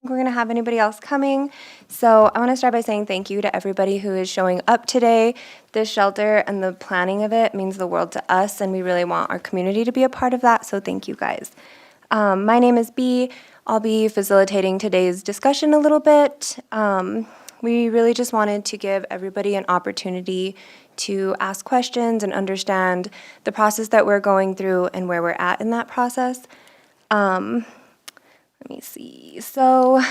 We're going to have anybody else coming. So I want to start by saying thank you to everybody who is showing up today. This shelter and the planning of it means the world to us, and we really want our community to be a part of that, so thank you guys. My name is Bee. I'll be facilitating today's discussion a little bit. We really just wanted to give everybody an opportunity to ask questions and understand the process that we're going through and where we're at in that process. Let me see. So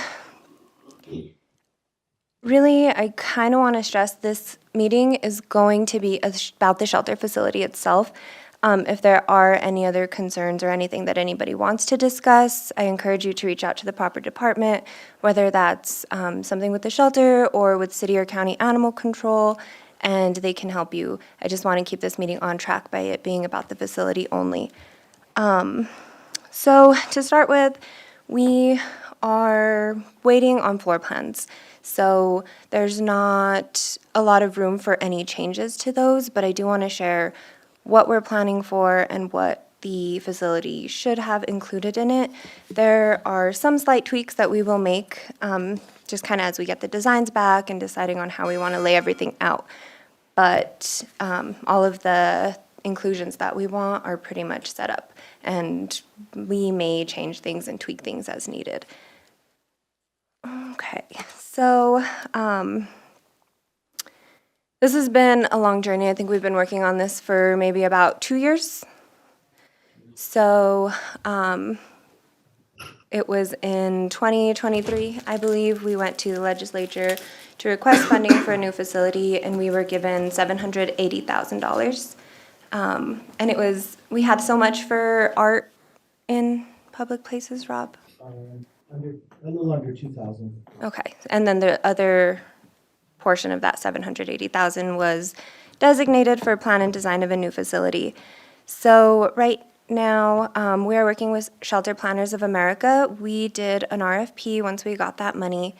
really, I kind of want to stress this meeting is going to be about the shelter facility itself. If there are any other concerns or anything that anybody wants to discuss, I encourage you to reach out to the proper department, whether that's something with the shelter or with city or county animal control, and they can help you. I just want to keep this meeting on track by it being about the facility only. So to start with, we are waiting on floor plans. So there's not a lot of room for any changes to those, but I do want to share what we're planning for and what the facility should have included in it. There are some slight tweaks that we will make, just kind of as we get the designs back and deciding on how we want to lay everything out. But all of the inclusions that we want are pretty much set up, and we may change things and tweak things as needed. Okay, so this has been a long journey. I think we've been working on this for maybe about 2 years. So it was in 2023, I believe, we went to the legislature to request funding for a new facility, and we were given $780,000. And it was, we had so much for art in public places, Rob? A little under 2,000. Okay, and then the other portion of that 780,000 was designated for plan and design of a new facility. So right now, we are working with Shelter Planners of America. We did an RFP once we got that money,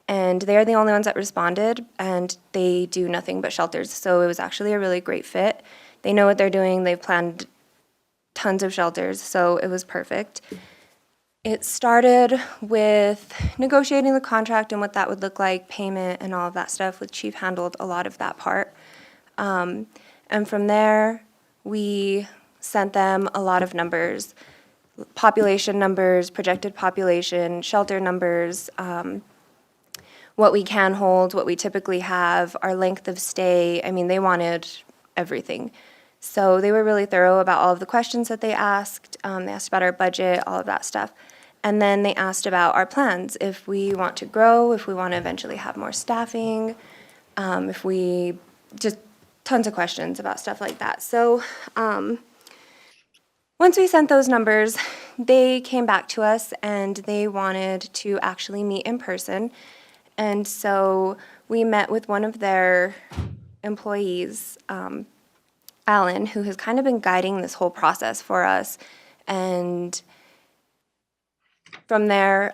and they are the only ones that responded, and they do nothing but shelters. So it was actually a really great fit. They know what they're doing. They've planned tons of shelters, so it was perfect. It started with negotiating the contract and what that would look like, payment and all of that stuff, with Chief handled a lot of that part. And from there, we sent them a lot of numbers, population numbers, projected population, shelter numbers, what we can hold, what we typically have, our length of stay. I mean, they wanted everything. So they were really thorough about all of the questions that they asked. They asked about our budget, all of that stuff. And then they asked about our plans, if we want to grow, if we want to eventually have more staffing, if we, just tons of questions about stuff like that. So once we sent those numbers, they came back to us and they wanted to actually meet in person. And so we met with one of their employees, Alan, who has kind of been guiding this whole process for us. And from there,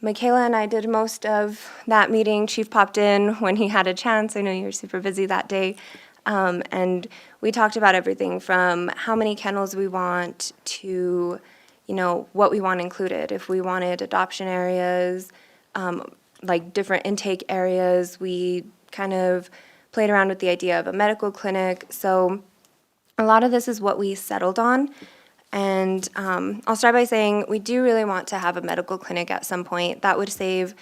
Michaela and I did most of that meeting. Chief popped in when he had a chance. I know you were super busy that day. And we talked about everything from how many kennels we want to, you know, what we want included. If we wanted adoption areas, like different intake areas, we kind of played around with the idea of a medical clinic. So a lot of this is what we settled on. And I'll start by saying we do really want to have a medical clinic at some point. That would save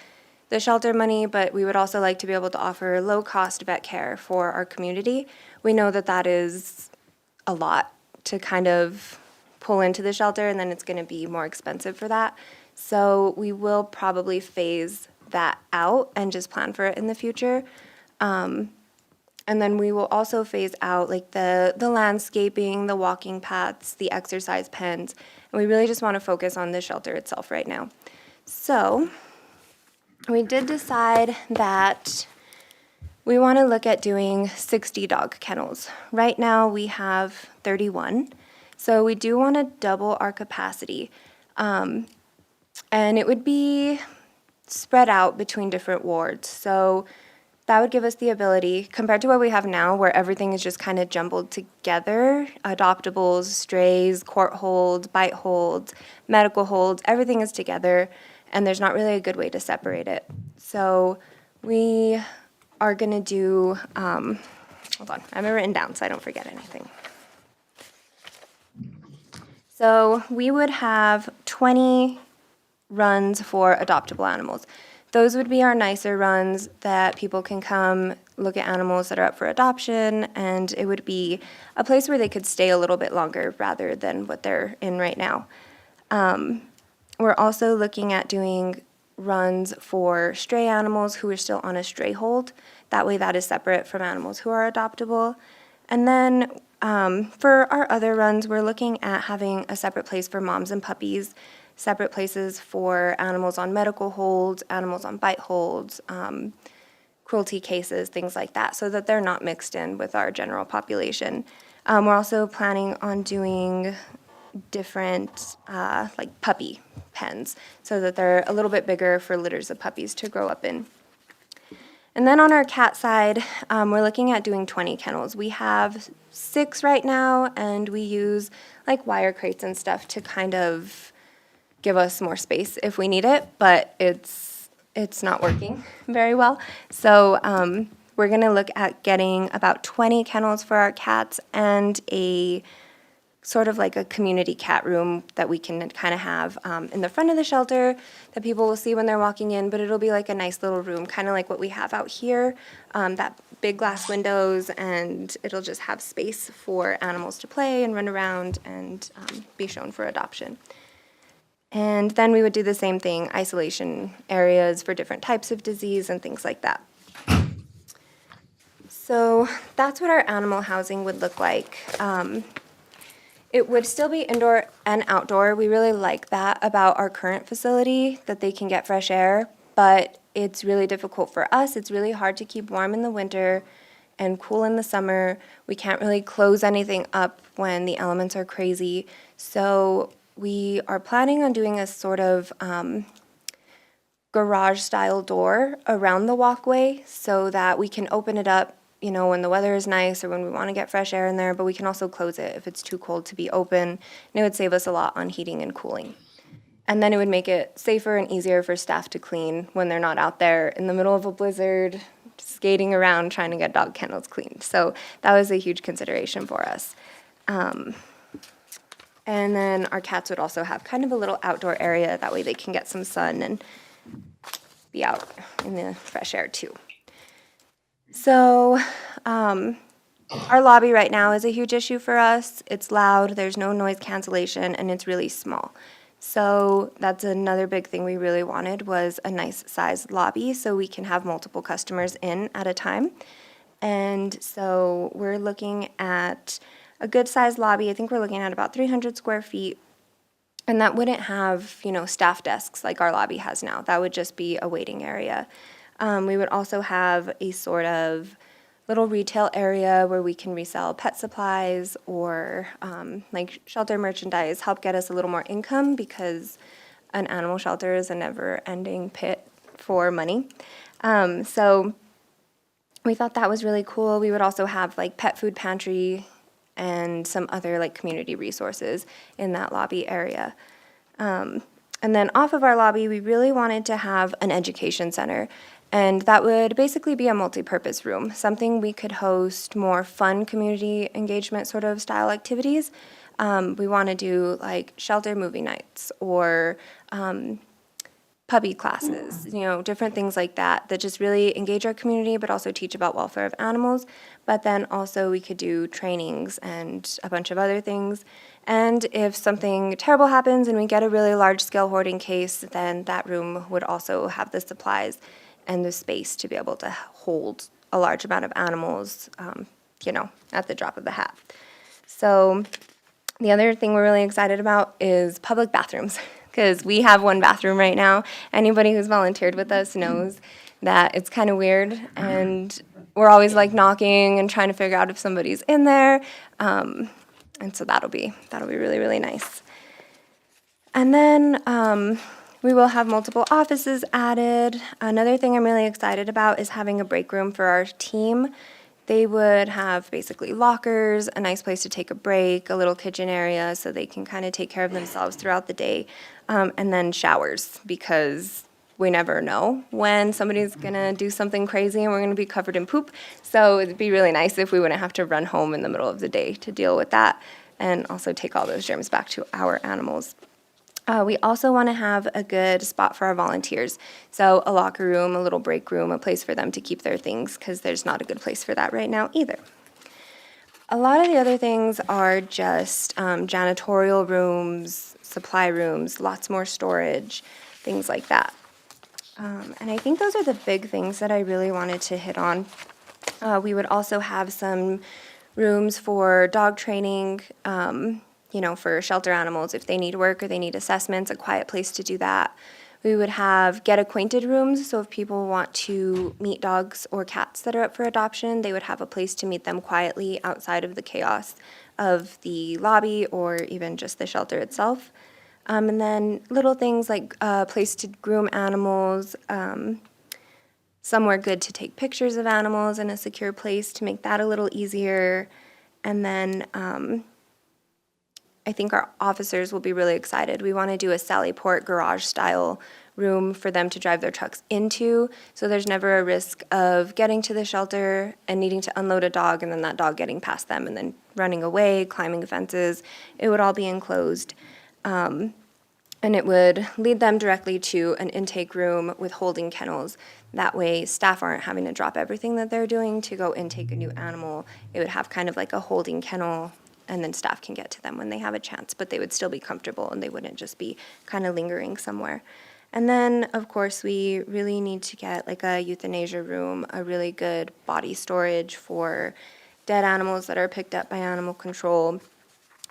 the shelter money, but we would also like to be able to offer low-cost vet care for our community. We know that that is a lot to kind of pull into the shelter, and then it's going to be more expensive for that. So we will probably phase that out and just plan for it in the future. And then we will also phase out like the landscaping, the walking paths, the exercise pens, and we really just want to focus on the shelter itself right now. So we did decide that we want to look at doing 60 dog kennels. Right now we have 31, so we do want to double our capacity. And it would be spread out between different wards. So that would give us the ability, compared to what we have now, where everything is just kind of jumbled together, adoptables, strays, court holds, bite holds, medical holds, everything is together. and there's not really a good way to separate it. So we are going to do, hold on, I have it written down so I don't forget anything. So we would have 20 runs for adoptable animals. Those would be our nicer runs that people can come look at animals that are up for adoption, and it would be a place where they could stay a little bit longer rather than what they're in right now. We're also looking at doing runs for stray animals who are still on a stray hold. That way that is separate from animals who are adoptable. And then for our other runs, we're looking at having a separate place for moms and puppies, separate places for animals on medical holds, animals on bite holds, cruelty cases, things like that, so that they're not mixed in with our general population. We're also planning on doing different like puppy pens so that they're a little bit bigger for litters of puppies to grow up in. And then on our cat side, we're looking at doing 20 kennels. We have 6 right now, and we use like wire crates and stuff to kind of give us more space if we need it, but it's not working very well. So we're going to look at getting about 20 kennels for our cats and a sort of like a community cat room that we can kind of have in the front of the shelter that people will see when they're walking in, but it'll be like a nice little room, kind of like what we have out here, that big glass windows, and it'll just have space for animals to play and run around and be shown for adoption. And then we would do the same thing, isolation areas for different types of disease and things like that. So that's what our animal housing would look like. It would still be indoor and outdoor. We really like that about our current facility, that they can get fresh air, but it's really difficult for us. It's really hard to keep warm in the winter and cool in the summer. We can't really close anything up when the elements are crazy. So we are planning on doing a sort of garage-style door around the walkway so that we can open it up, you know, when the weather is nice or when we want to get fresh air in there, but we can also close it if it's too cold to be open, and it would save us a lot on heating and cooling. And then it would make it safer and easier for staff to clean when they're not out there in the middle of a blizzard, skating around trying to get dog kennels cleaned. So that was a huge consideration for us. And then our cats would also have kind of a little outdoor area, that way they can get some sun and be out in the fresh air too. So our lobby right now is a huge issue for us. It's loud, there's no noise cancellation, and it's really small. So that's another big thing we really wanted, was a nice sized lobby so we can have multiple customers in at a time. And so we're looking at a good sized lobby. I think we're looking at about 300 square feet. And that wouldn't have, you know, staff desks like our lobby has now. That would just be a waiting area. We would also have a sort of little retail area where we can resell pet supplies or like shelter merchandise, help get us a little more income, because an animal shelter is a never-ending pit for money. So we thought that was really cool. We would also have like pet food pantry and some other like community resources in that lobby area. And then off of our lobby, we really wanted to have an education center. And that would basically be a multi-purpose room, something we could host more fun community engagement sort of style activities. We want to do like shelter movie nights or puppy classes, you know, different things like that, that just really engage our community, but also teach about welfare of animals. But then also we could do trainings and a bunch of other things. And if something terrible happens and we get a really large-scale hoarding case, then that room would also have the supplies and the space to be able to hold a large amount of animals, you know, at the drop of a hat. So the other thing we're really excited about is public bathrooms, because we have one bathroom right now. Anybody who's volunteered with us knows that it's kind of weird, and we're always like knocking and trying to figure out if somebody's in there. And so that'll be really, really nice. And then we will have multiple offices added. Another thing I'm really excited about is having a break room for our team. They would have basically lockers, a nice place to take a break, a little kitchen area so they can kind of take care of themselves throughout the day, and then showers because we never know when somebody's gonna do something crazy and we're gonna be covered in poop. So it'd be really nice if we wouldn't have to run home in the middle of the day to deal with that and also take all those germs back to our animals. We also want to have a good spot for our volunteers. So a locker room, a little break room, a place for them to keep their things because there's not a good place for that right now either. A lot of the other things are just janitorial rooms, supply rooms, lots more storage, things like that. And I think those are the big things that I really wanted to hit on. We would also have some rooms for dog training, for shelter animals if they need work or they need assessments, a quiet place to do that. We would have get acquainted rooms, so if people want to meet dogs or cats that are up for adoption, they would have a place to meet them quietly outside of the chaos of the lobby or even just the shelter itself. And then little things like a place to groom animals, somewhere good to take pictures of animals in a secure place to make that a little easier. And then I think our officers will be really excited. We want to do a Sallyport garage-style room for them to drive their trucks into, so there's never a risk of getting to the shelter and needing to unload a dog and then that dog getting past them and then running away, climbing fences. It would all be enclosed. And it would lead them directly to an intake room with holding kennels. That way, staff aren't having to drop everything that they're doing to go intake a new animal. It would have kind of like a holding kennel, and then staff can get to them when they have a chance, but they would still be comfortable and they wouldn't just be kind of lingering somewhere. And then, of course, we really need to get like a euthanasia room, a really good body storage for dead animals that are picked up by animal control,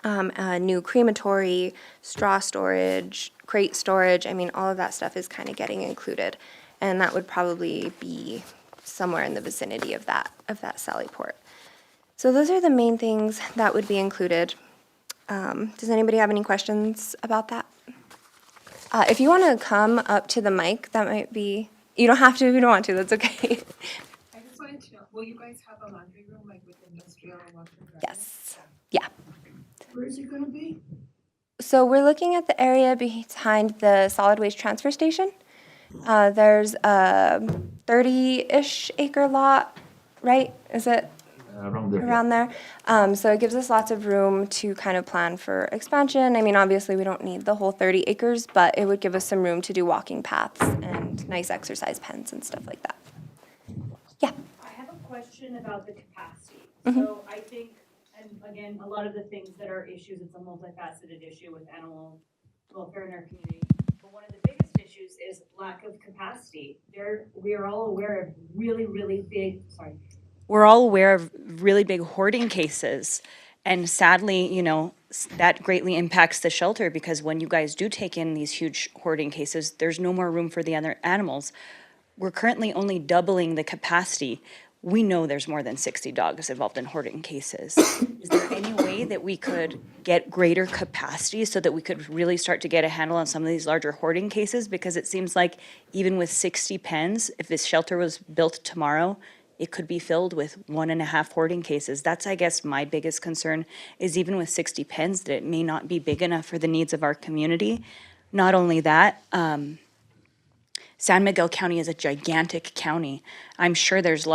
a new crematory, straw storage, crate storage. I mean, all of that stuff is kind of getting included. And that would probably be somewhere in the vicinity of that Sallyport. So those are the main things that would be included. Does anybody have any questions about that? If you want to come up to the mic, that might be, you don't have to if you don't want to, that's okay. I just wanted to know, will you guys have a laundry room like with industrial washer and dryer? Yes, yeah. Where is it gonna be? So we're looking at the area behind the solid waste transfer station. There's a 30-ish acre lot, right? Is it? Around there. So it gives us lots of room to kind of plan for expansion. I mean, obviously, we don't need the whole 30 acres, but it would give us some room to do walking paths and nice exercise pens and stuff like that. Yeah. I have a question about the capacity. Mhm. So I think, and again, a lot of the things that are issues, it's a multifaceted issue with animal welfare in our community. But one of the biggest issues is lack of capacity. We are all aware of really big, We're all aware of really big hoarding cases. And sadly, that greatly impacts the shelter because when you guys do take in these huge hoarding cases, there's no more room for the other animals. We're currently only doubling the capacity. We know there's more than 60 dogs involved in hoarding cases. Is there any way that we could get greater capacity so that we could really start to get a handle on some of these larger hoarding cases? Because it seems like even with 60 pens, if this shelter was built tomorrow, it could be filled with 1.5 hoarding cases. That's, I guess, my biggest concern is even with 60 pens, that it may not be big enough for the needs of our community. Not only that, San Miguel County is a gigantic county. I'm sure there's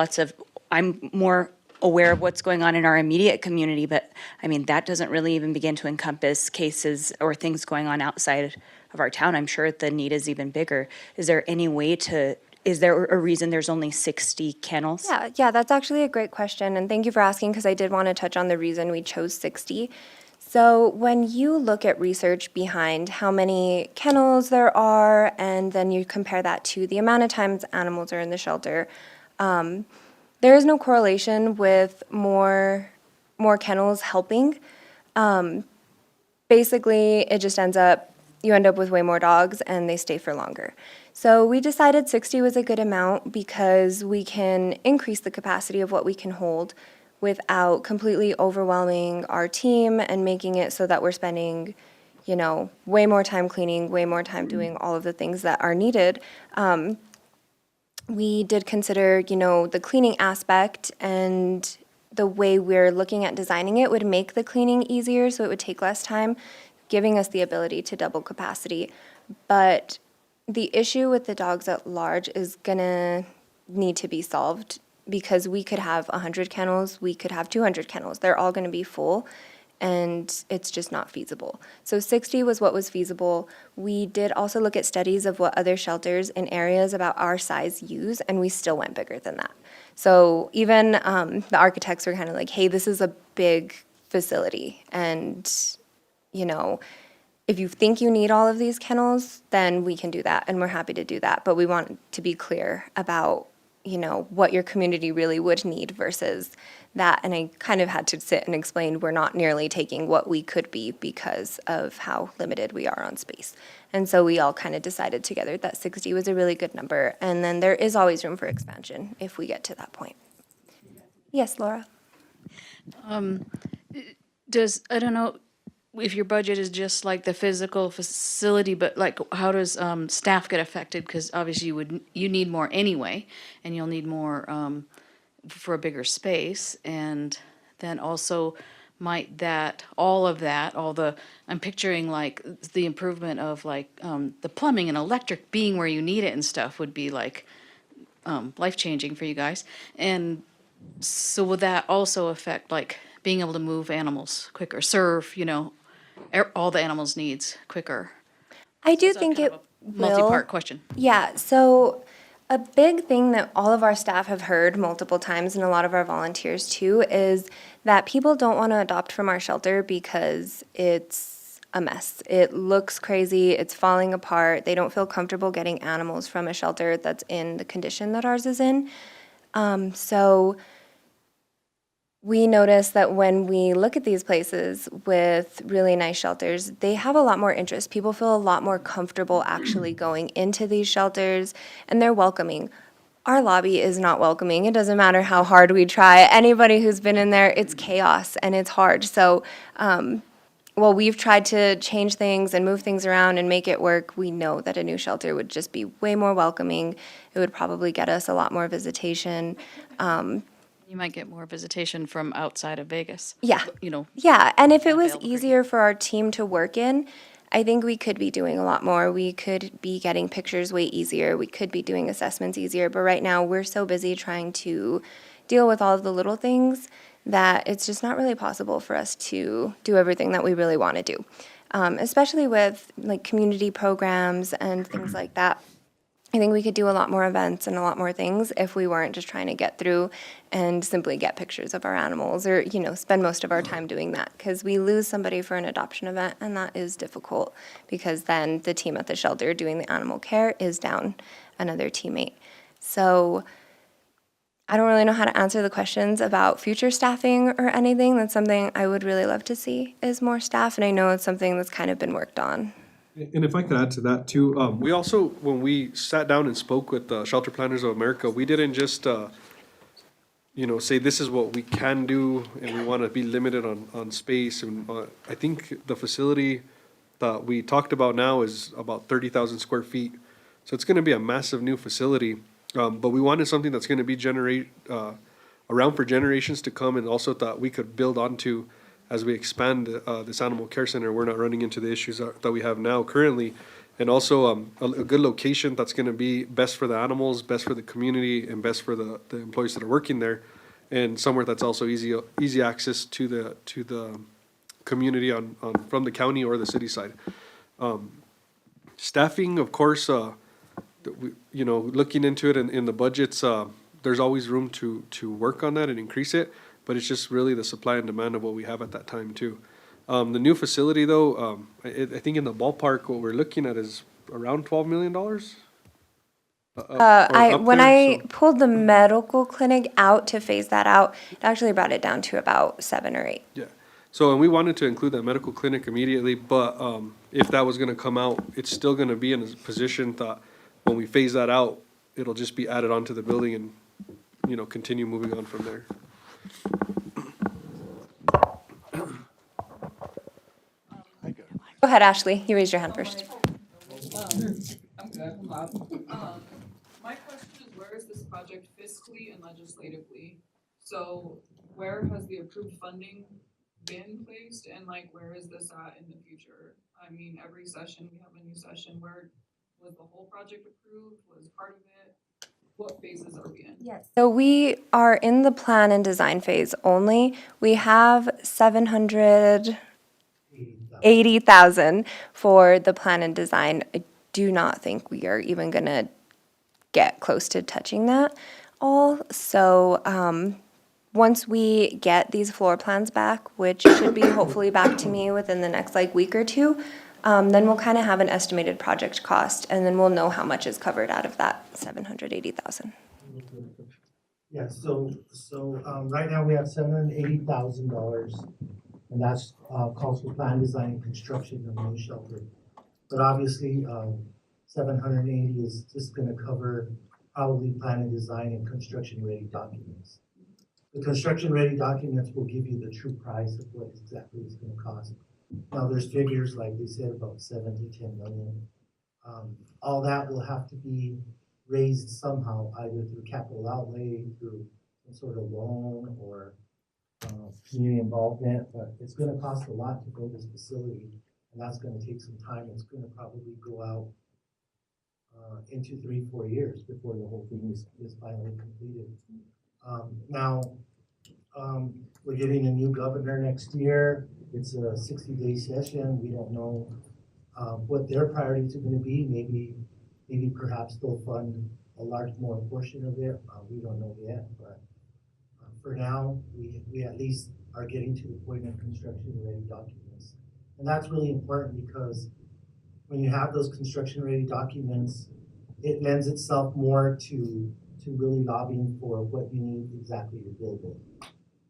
I'm more aware of what's going on in our immediate community, but I mean, that doesn't really even begin to encompass cases or things going on outside of our town. I'm sure the need is even bigger. Is there a reason there's only 60 kennels? Yeah, that's actually a great question, and thank you for asking because I did want to touch on the reason we chose 60. So when you look at research behind how many kennels there are, and then you compare that to the amount of times animals are in the shelter, there is no correlation with more kennels helping. Basically, it just you end up with way more dogs and they stay for longer. So we decided 60 was a good amount because we can increase the capacity of what we can hold without completely overwhelming our team and making it so that we're spending, way more time cleaning, way more time doing all of the things that are needed. we did consider, the cleaning aspect, and the way we're looking at designing it would make the cleaning easier, so it would take less time, giving us the ability to double capacity. But the issue with the dogs at large is gonna need to be solved, because we could have 100 kennels, we could have 200 kennels. They're all gonna be full, and it's just not feasible. So 60 was what was feasible. We did also look at studies of what other shelters in areas about our size use, and we still went bigger than that. So even the architects were kind of like, hey, this is a big facility, and, if you think you need all of these kennels, then we can do that, and we're happy to do that. But we want to be clear about, what your community really would need versus that. And I kind of had to sit and explain, we're not nearly taking what we could be because of how limited we are on space. And so we all kind of decided together that 60 was a really good number. And then there is always room for expansion if we get to that point. Yes, Laura? I don't know if your budget is just like the physical facility, but like how does staff get affected? Because obviously you need more anyway, and you'll need more for a bigger space. And then also might all the, I'm picturing like the improvement of like the plumbing and electric being where you need it and stuff would be like life-changing for you guys. And so would that also affect like being able to move animals quicker, serve, all the animals' needs quicker? I do So think kind it of a will. multi-part question. Yeah, so a big thing that all of our staff have heard multiple times, and a lot of our volunteers too, is that people don't want to adopt from our shelter because it's a mess. It looks crazy, it's falling apart. They don't feel comfortable getting animals from a shelter that's in the condition that ours is in. So we notice that when we look at these places with really nice shelters, they have a lot more interest. People feel a lot more comfortable actually going into these shelters, and they're welcoming. Our lobby is not welcoming. It doesn't matter how hard we try. Anybody who's been in there, it's chaos and it's hard. So, while we've tried to change things and move things around and make it work, we know that a new shelter would just be way more welcoming. It would probably get us a lot more visitation. You might get more visitation from outside of Vegas. Yeah. You know, Yeah, and if it was available for you. easier for our team to work in, I think we could be doing a lot more. We could be getting pictures way easier. We could be doing assessments easier. But right now, we're so busy trying to deal with all of the little things that it's just not really possible for us to do everything that we really want to do. Especially with like community programs and things like that. I think we could do a lot more events and a lot more things if we weren't just trying to get through and simply get pictures of our animals, or, spend most of our time doing that, because we lose somebody for an adoption event, and that is difficult because then the team at the shelter doing the animal care is down another teammate. So I don't really know how to answer the questions about future staffing or anything. That's something I would really love to see, is more staff, and I know it's something that's kind of been worked on. And if I could add to that too, we also, when we sat down and spoke with Shelter Planners of America, we didn't just, say this is what we can do and we want to be limited on space. And I think the facility that we talked about now is about 30,000 square feet. So it's going to be a massive new facility. But we wanted something that's going to be around for generations to come, and also that we could build onto as we expand this animal care center. We're not running into the issues that we have now currently. And also a good location that's going to be best for the animals, best for the community, and best for the employees that are working there. And somewhere that's also easy access to the community from the county or the city side. Staffing, of course, looking into it in the budgets, there's always room to work on that and increase it. But it's just really the supply and demand of what we have at that time too. The new facility though, I think in the ballpark, what we're looking at is around $12 million. When I pulled the medical clinic out to phase that out, it actually brought it down to about 7 or 8. Yeah. So, and we wanted to include that medical clinic immediately, but if that was gonna come out, it's still gonna be in a position that when we phase that out, it'll just be added onto the building and, continue moving on from there. Go ahead, Ashley. You raised your hand first. I'm good, I'm up. My question is, where requires this project fiscally and legislatively. So where has the approved funding been placed and like where is this at in the future? I mean, every session, we have a new session. Where was the whole project approved? Was part of it? What phases are we in? Yes. So we are in the plan and design phase only. We have 780,000 for the plan and design. I do not think we are even gonna get close to touching that all. So, once we get these floor plans back, which should be hopefully back to me within the next like week or two, then we'll kind of have an estimated project cost, and then we'll know how much is covered out of that 780,000. Yeah, right now we have $780,000, and that's, calls for plan, design, and construction of a new shelter. But obviously, 780 is just gonna cover probably plan and design and construction-ready documents. The construction-ready documents will give you the true price of what exactly it's gonna cost. Now, there's figures, like they said, about 7 to 10 million. All that will have to be raised somehow, either through capital outlay, through some sort of loan, or community involvement, but it's gonna cost a lot to build this facility, and that's gonna take some time. It's gonna probably go out into 3-4 years before the whole thing is finally completed. We're getting a new governor next year. It's a 60-day session. We don't know what their priorities are gonna be. Maybe perhaps they'll fund a large more portion of it. We don't know yet, but for now, we at least are getting to the point of construction-ready documents. And that's really important because when you have those construction-ready documents, it lends itself more to really lobbying for what you need exactly to build it.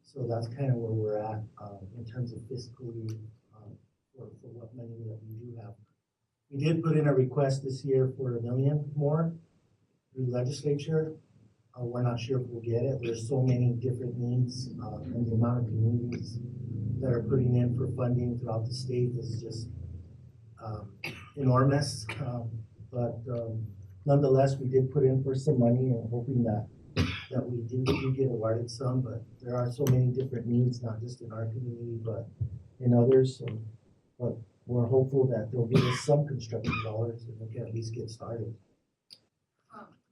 So that's kind of where we're at in terms of fiscally for what money that we do have. We did put in a request this year for $1 million more through legislature. We're not sure if we'll get it. There's so many different needs, and the amount of communities that are putting in for funding throughout the state is just enormous. But nonetheless, we did put in for some money and hoping that we do get awarded some, but there are so many different needs, not just in our community, but in others. But we're hopeful that they'll give us some construction dollars and we can at least get started.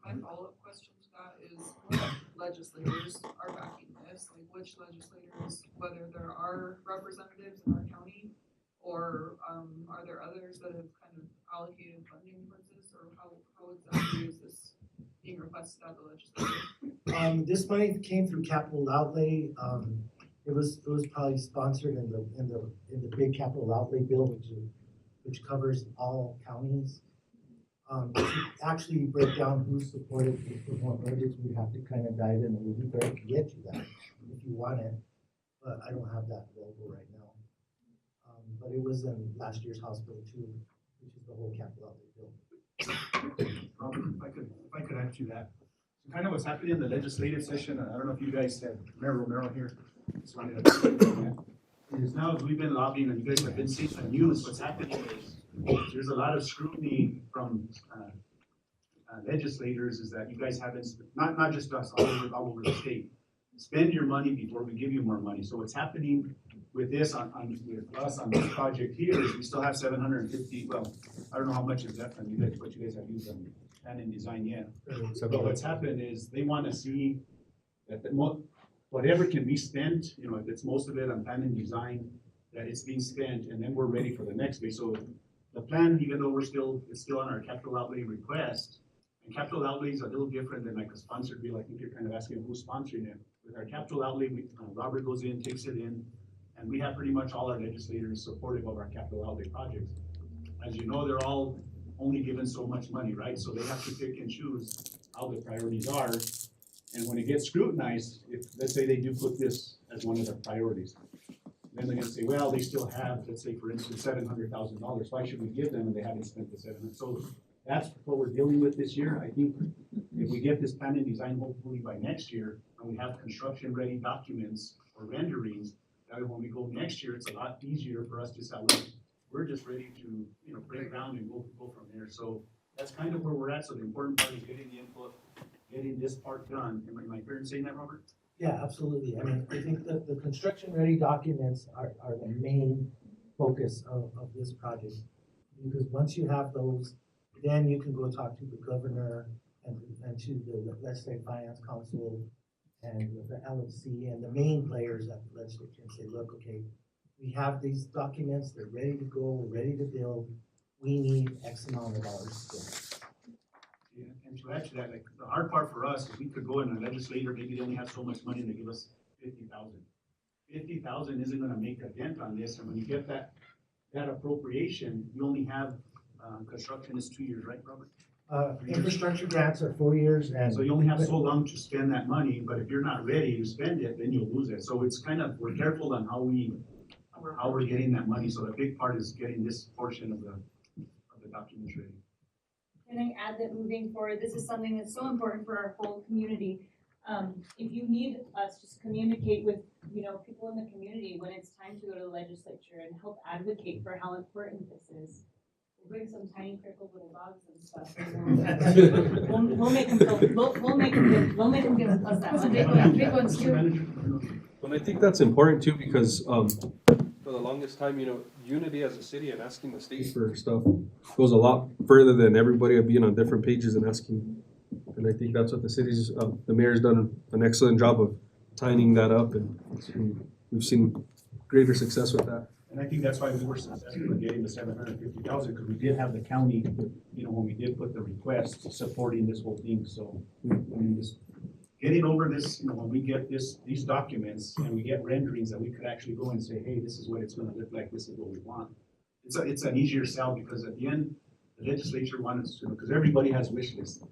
My follow-up question to that is what legislators are backing this? Like which legislators, whether there are representatives in our county or are there others that have kind of allocated funding towards this, or how exactly is this being requested at the legislature? This money came through capital outlay. It was probably sponsored in the big capital outlay bill, which covers all counties. To actually break down who supported the more budgets, we'd have to kind of dive in a little bit. I can get you that if you want it, but I don't have that available right now. But it was in last year's House Bill 2, which is the whole capital outlay bill. If I could add to that. So kind of what's happening in the legislative session, I don't know if you guys have Mayor Romero here. Just wanted to is now as we've been lobbying and you guys have been seeing the news, what's happening is there's a lot of scrutiny from legislators is that you guys haven't, not just us, all over the state. Spend your money before we give you more money. So what's happening with this with us on this project here is we still have 750, well, I don't know how much is left on you guys, what you guys have used on plan and design yet. But what's happened is they want to see that whatever can be spent, you know, if it's most of it on plan and design, that it's being spent, and then we're ready for the next phase. So the plan, even though it's still on our capital outlay request, and capital outlay is a little different than like a sponsored bill. I think you're kind of asking who's sponsoring it. With our capital outlay, Robert goes in, takes it in, and we have pretty much all our legislators supportive of our capital outlay projects. As you know, they're all only given so much money, right? So they have to pick and choose how the priorities are. And when it gets scrutinized, if let's say they do put this as one of their priorities, then they're gonna say, well, they still have, let's say for instance, $700,000. Why should we give them and they haven't spent the $700,000? So that's what we're dealing with this year. I think if we get this plan and design hopefully by next year, and we have construction-ready documents or renderings, that when we go next year, it's a lot easier for us to say, look, we're just ready to, you know, break ground and go from there. So that's kind of where we're at. So the important part is getting the input, getting this part done. Am I fair in saying that, Robert? Yeah, absolutely. I mean, I think that the construction-ready documents are the main focus of this project. Because once you have those, then you can go talk to the governor and to the legislative finance council and the LFC and the main players at the legislature and say, look, okay, we have these documents, they're ready to go, we're ready to build, we need X amount of dollars. Yeah, and to add to that, like, the hard part for us is we could go in a legislator, maybe they only have so much money and they give us 50,000. 50,000 isn't gonna make a dent on this, and when you get that appropriation, you only have, construction is 2 years, right, Robert? Infrastructure grants are 4 years and. So you only have so long to spend that money, but if you're not ready to spend it, then you'll lose it. So it's kind of, we're careful on how we're getting that money, so the big part is getting this portion of the documents ready. Can I add that moving forward, this is something that's so important for our whole community. If you need us, just communicate with, people in the community when it's time to go to the legislature and help advocate for how important this is. We'll bring some tiny crippled little dogs and stuff. And we'll make them feel, we'll make them give us that money. Big ones too. And I think that's important too, because, for the longest time, unity as a city and asking the state for stuff goes a lot further than everybody being on different pages and asking. And I think that's what the mayor's done an excellent job of tying that up, and we've seen greater success with that. And I think that's why we were successful in getting the 750,000, because we did have the county, when we did put the request, supporting this whole thing, so. I mean, just getting over this, when we get these documents and we get renderings that we could actually go and say, hey, this is what it's gonna look like, this is what we want. It's an easier sell, because at the end, the legislature wants to, because everybody has wish lists.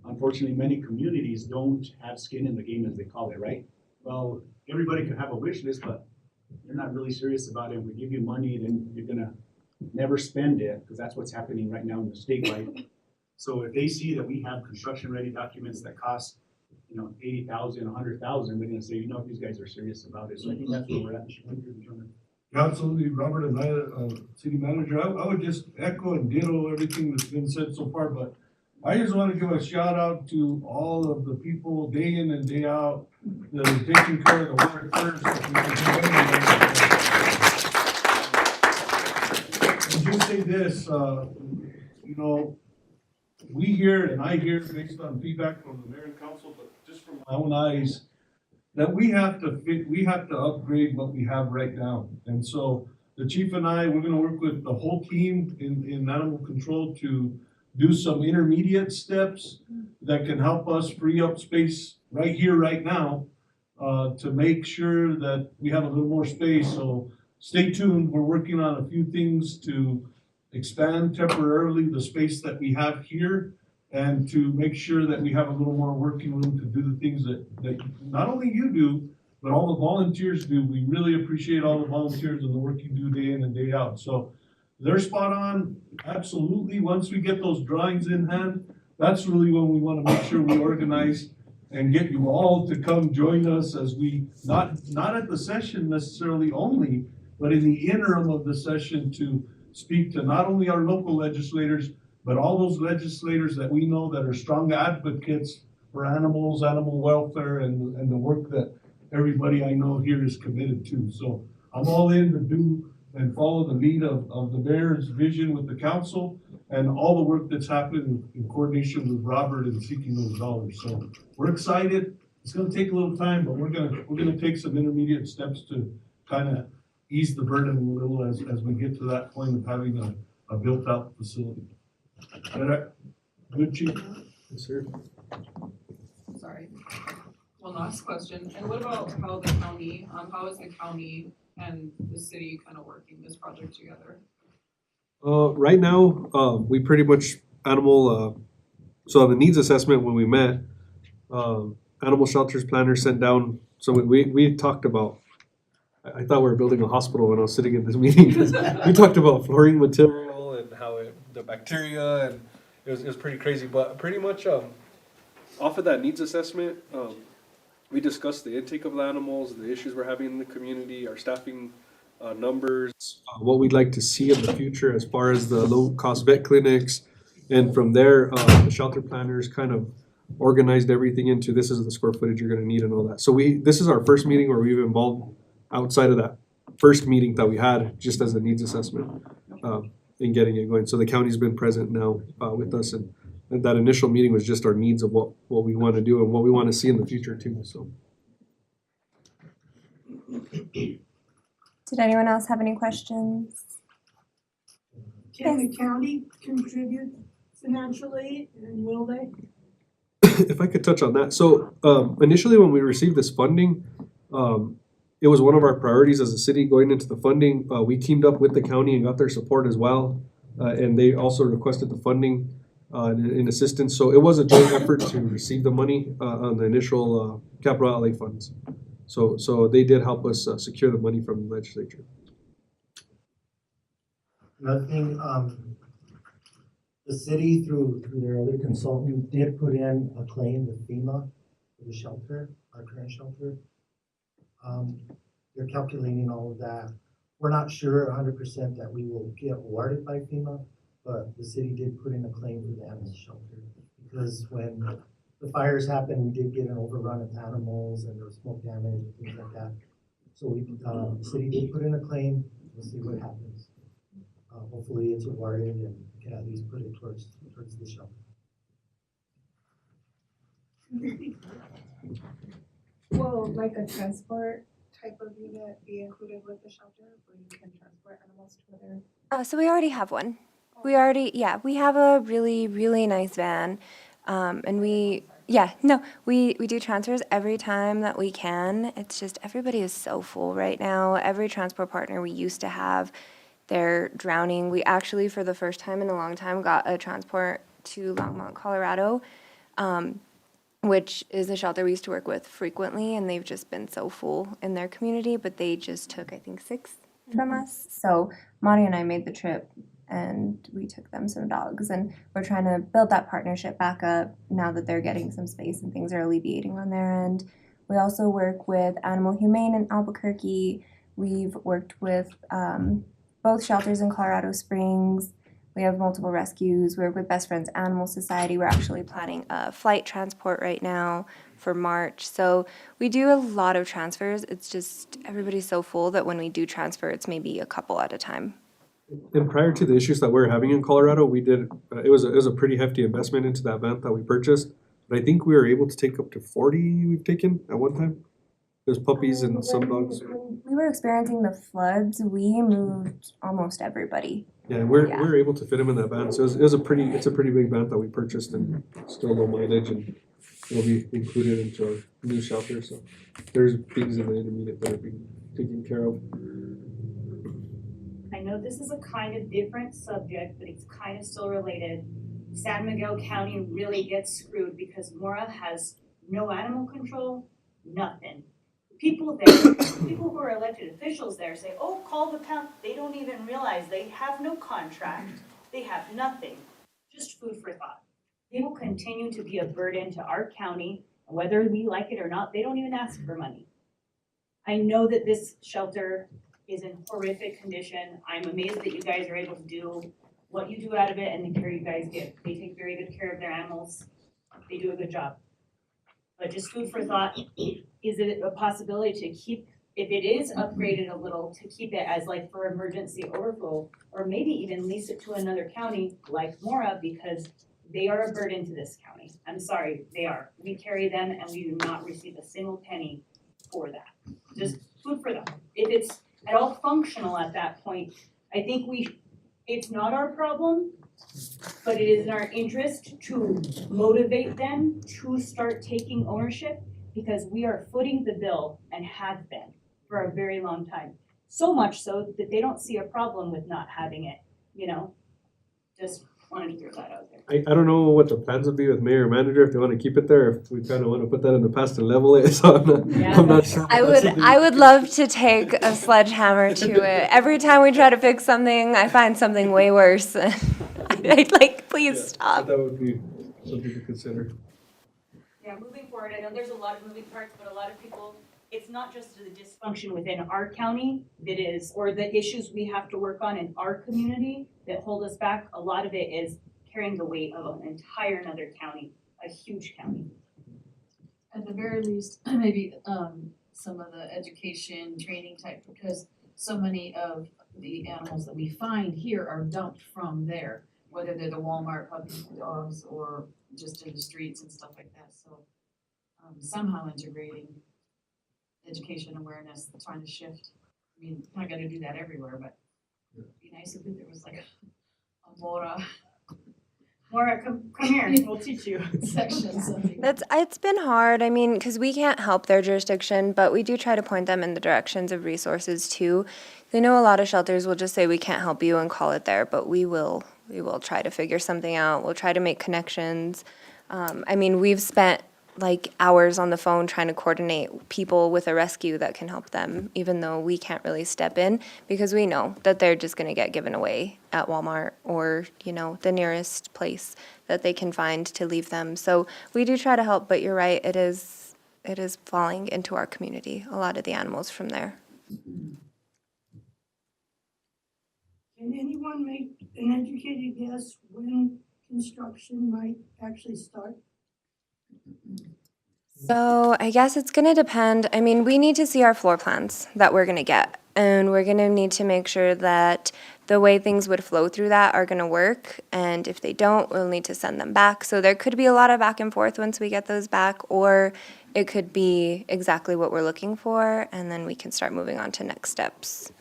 Unfortunately, many communities don't have skin in the game, as they call it, right? Well, everybody can have a wish list, but you're not really serious about it. If we give you money, then you're gonna never spend it, because that's what's happening right now in the statewide. So if they see that we have construction-ready documents that cost, 80,000, 100,000, they're gonna say, these guys are serious about it. So I think that's where we're at. Absolutely, Robert, and I, city manager, I would just echo and ditto everything that's been said so far, but I just want to give a shout out to all of the people day in and day out that are taking care of the work first. And just say this, we hear, and I hear based on feedback from the mayor and council, but just from my own eyes, that we have to upgrade what we have right now. And so the chief and I, we're gonna work with the whole team in animal control to do some intermediate steps that can help us free up space right here, right now, to make sure that we have a little more space. So stay tuned. We're working on a few things to expand temporarily the space that we have here, and to make sure that we have a little more working room to do the things that not only you do, but all the volunteers do. We really appreciate all the volunteers and the work you do day in and day out. So they're spot on, absolutely. Once we get those drawings in hand, that's really when we want to make sure we organize and get you all to come join us as we, not at the session necessarily only, but in the interim of the session, to speak to not only our local legislators, but all those legislators that we know that are strong advocates for animals, animal welfare, and the work that everybody I know here is committed to. So I'm all in to do and follow the lead of the mayor's vision with the council and all the work that's happened in coordination with Robert in seeking those dollars. So we're excited. It's gonna take a little time, but we're gonna take some intermediate steps to kind of ease the burden a little as we get to that point of having a built out facility. Good, chief? Yes, sir. Sorry. One last question. And what about how is the county and the city kind of working this project together? Right now, we pretty much so on the needs assessment when we met, animal shelters planner sent down, so we talked about, I thought we were building a hospital when I was sitting in this meeting. We talked about flooring material and how the bacteria, and it was pretty crazy, but pretty much, off of that needs assessment, we discussed the intake of animals, the issues we're having in the community, our staffing numbers, what we'd like to see in the future as far as the low-cost vet clinics. And from there, the shelter planners kind of organized everything into this is the square footage you're gonna need and all that. So this is our first meeting where we've involved outside of that first meeting that we had, just as a needs assessment, in getting it going. So the county's been present now, with us, and that initial meeting was just our needs of what we wanna do and what we wanna see in the future too, so. Did anyone else have any questions? Can the county contribute financially, and will they? If I could touch on that. So initially, when we received this funding, it was one of our priorities as a city going into the funding. We teamed up with the county and got their support as well. And they also requested the funding in assistance. So it was a joint effort to receive the money on the initial capital outlay funds. So they did help us secure the money from the legislature. Another thing, the city through their other consultant did put in a claim with FEMA for the shelter, our current shelter. They're calculating all of that. We're not sure 100% that we will get awarded by FEMA, but the city did put in a claim for the animal shelter because when the fires happened, we did get an overrun of animals and there was smoke damage and things like that. So the city did put in a claim. We'll see what happens. Hopefully it's awarded and we can at least put it towards the shelter. Will like a transport type of unit be included with the shelter where you can transport animals to other? So we already have one. We have a really, really nice van. And we do transfers every time that we can. It's just everybody is so full right now. Every transport partner we used to have, they're drowning. We actually, for the first time in a long time, got a transport to Longmont, Colorado, which is a shelter we used to work with frequently, and they've just been so full in their community, but they just took, I think, 6 from us. So Monty and I made the trip, and we took them some dogs, and we're trying to build that partnership back up now that they're getting some space and things are alleviating on their end. We also work with Animal Humane in Albuquerque. We've worked with both shelters in Colorado Springs. We have multiple rescues. We work with Best Friends Animal Society. We're actually planning a flight transport right now for March. So we do a lot of transfers. It's just everybody's so full that when we do transfer, it's maybe a couple at a time. And prior to the issues that we're having in Colorado, we did, it was a pretty hefty investment into that van that we purchased. But I think we were able to take up to 40 we've taken at one time. There's puppies and some dogs. When we were experiencing the floods, we moved almost everybody. Yeah, we're able to fit them in that van. So it's a pretty big van that we purchased and still low mileage and will be included into our new shelter. So there's things in the intermediate that are being taken care of. I know this is a kind of different subject, but it's kind of still related. San Miguel County really gets screwed because Mora has no animal control, nothing. People who are elected officials there say, oh, call the county. They don't even realize they have no contract. They have nothing. Just food for thought. They will continue to be a burden to our county, whether we like it or not. They don't even ask for money. I know that this shelter is in horrific condition. I'm amazed that you guys are able to do what you do out of it and the care you guys give. They take very good care of their animals. They do a good job. But just food for thought, is it a possibility to keep, if it is upgraded a little, to keep it as like for emergency overflow, or maybe even lease it to another county like Mora, because they are a burden to this county. I'm sorry, they are. We carry them and we do not receive a single penny for that. Just food for thought. If it's at all functional at that point, I think it's not our problem, but it is in our interest to motivate them to start taking ownership, because we are footing the bill and have been for a very long time. So much so that they don't see a problem with not having it, just wanted to throw that out there. I don't know what the plans would be with mayor and manager, if they want to keep it there, if we kind of want to put that in the past and level it, so I'm not sure. I would love to take a sledgehammer to it. Every time we try to fix something, I find something way worse. I'd like, please stop. That would be something to consider. Yeah, moving forward, I know there's a lot of moving parts, but a lot of people, it's not just the dysfunction within our county that is, or the issues we have to work on in our community that hold us back. A lot of it is carrying the weight of an entire another county a huge county. At the very least, maybe, some of the education, training type, because so many of the animals that we find here are dumped from there, whether they're the Walmart puppies, dogs, or just in the streets and stuff like that, so. Somehow integrating education awareness, trying to shift. I mean, not gonna do that everywhere, but it'd be nice if there was like a Mora Laura, come here, we'll teach you. section, something. It's been hard, I mean, because we can't help their jurisdiction, but we do try to point them in the directions of resources too. I know a lot of shelters will just say, we can't help you and call it there, but we will try to figure something out, we'll try to make connections. I mean, we've spent like hours on the phone trying to coordinate people with a rescue that can help them, even though we can't really step in, because we know that they're just gonna get given away at Walmart or, you know, the nearest place that they can find to leave them. So we do try to help, but you're right, it is falling into our community, a lot of the animals from there. Can anyone make an educated guess when construction might actually start? So I guess it's gonna depend. I mean, we need to see our floor plans that we're gonna get. And we're gonna need to make sure that the way things would flow through that are gonna work. And if they don't, we'll need to send them back. So there could be a lot of back and forth once we get those back, or it could be exactly what we're looking for, and then we can start moving on to next steps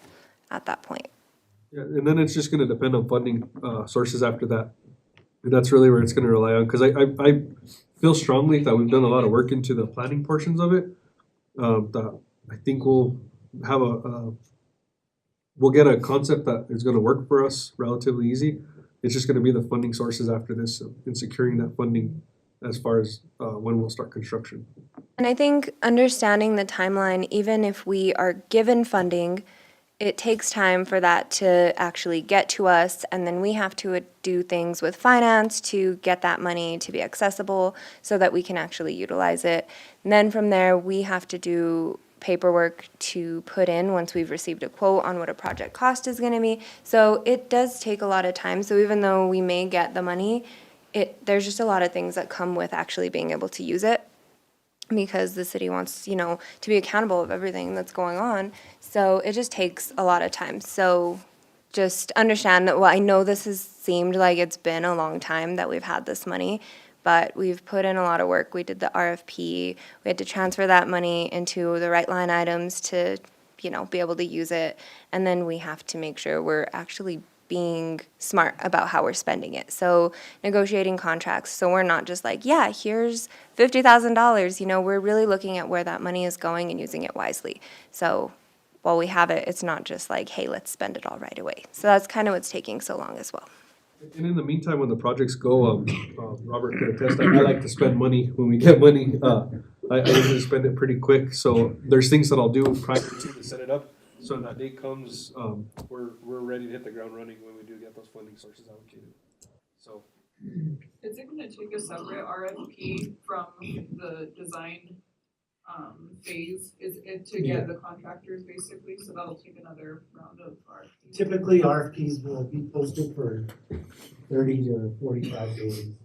at that point. Yeah, and then it's just gonna depend on funding, sources after that. And that's really where it's gonna rely on, cause I feel strongly that we've done a lot of work into the planning portions of it. That I think we'll have we'll get a concept that is gonna work for us relatively easy. It's just gonna be the funding sources after this and securing that funding as far as, when we'll start construction. And I think understanding the timeline, even if we are given funding, it takes time for that to actually get to us, and then we have to do things with finance to get that money to be accessible so that we can actually utilize it. And then from there, we have to do paperwork to put in once we've received a quote on what a project cost is gonna be. So it does take a lot of time, so even though we may get the money, there's just a lot of things that come with actually being able to use it, because the city wants, you know, to be accountable of everything that's going on. So it just takes a lot of time. So just understand that, well, I know this has seemed like it's been a long time that we've had this money, but we've put in a lot of work. We did the RFP. We had to transfer that money into the right line items to, you know, be able to use it. And then we have to make sure we're actually being smart about how we're spending it. So negotiating contracts. So we're not just like, yeah, here's $50,000. You know, we're really looking at where that money is going and using it wisely. So while we have it, it's not just like, hey, let's spend it all right away. So that's kind of what's taking so long as well. And in the meantime, when the projects go, Robert could attest, I like to spend money when we get money. I usually spend it pretty quick. So there's things that I'll do prior to set it up. So when that day comes, we're ready to hit the ground running when we do get those funding sources allocated. So. Is it gonna take a separate RFP from the design, phase? Is it to get the contractors basically, so that'll take another round of RFPs? Typically, RFPs will be posted for 30 to 45 days,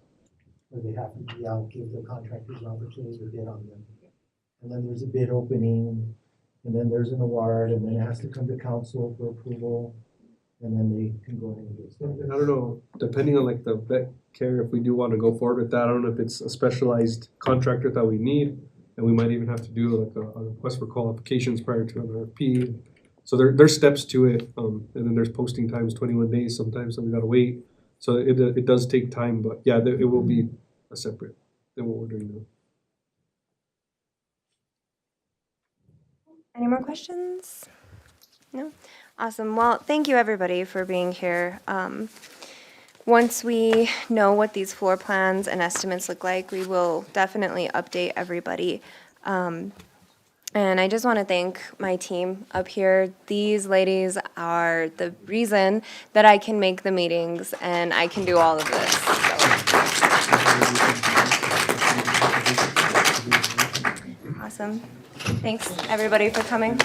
where they have to be out, give the contractors an opportunity to bid on them. And then there's a bid opening, and then there's an award, and then it has to come to council for approval, and then they can go ahead and get started. And I don't know, depending on like the vet care, if we do want to go forward with that, I don't know if it's a specialized contractor that we need, and we might even have to do like a request for qualifications prior to an RFP. So there's steps to it, and then there's posting times, 21 days sometimes, so we gotta wait. So it does take time, but yeah, it will be a separate than what we're doing now. Any more questions? No? Awesome. Well, thank you everybody for being here. Once we know what these floor plans and estimates look like, we will definitely update everybody. And I just want to thank my team up here. These ladies are the reason that I can make the meetings and I can do all of this. So. Awesome. Thanks, everybody, for coming.